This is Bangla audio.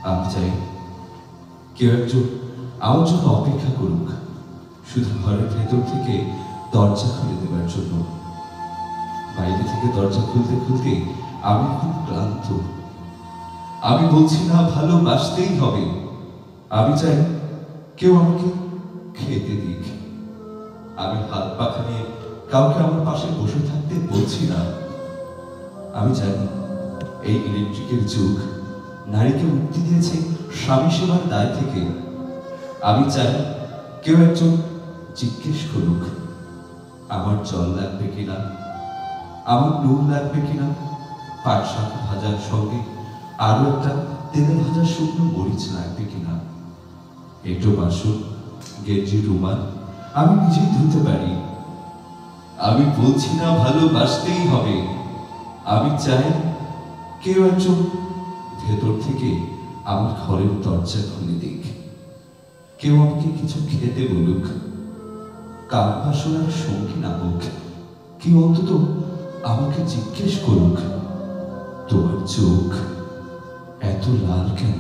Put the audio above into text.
আমি চাই কেউ একজন আমার জন্য অপেক্ষা করুক, শুধু ঘরের ভেতর থেকে দরজা খুলে দেবার জন্য। বাইরে থেকে দরজা খুলতে খুলতে আমি খুব ক্লান্ত। আমি বলছি না ভালোবাসতেই হবে, আমি চাই কেউ আমাকে খেতে দিক। আমি হাত পাখা নিয়ে কাউকে আমার পাশে বসে থাকতে বলছি না। আমি জানি এই ইলেকট্রিকের যুগ নারীকে মুক্তি দিয়েছে স্বামী সেবার দায় থেকে। আমি চাই কেউ একজন জিজ্ঞেস করুক আমার জল লাগবে কিনা, আমার নুন লাগবে কিনা, পাট শাক ভাজার সঙ্গে আরো একটা তেলে ভাজা শুকনো মরিচ লাগবে কিনা। একটু বাসন, গেঞ্জি, রুমাল আমি নিজেই ধুতে পারি। আমি বলছি না ভালোবাসতেই হবে, আমি চাই কেউ একজন ভেতর থেকে আমার ঘরের দরজা খুলে দিক। কেউ আমাকে কিছু খেতে বলুক, কান বাসনার সঙ্গী না হোক। কেউ অন্তত আমাকে জিজ্ঞেস করুক তোমার চোখ এত লাল কেন।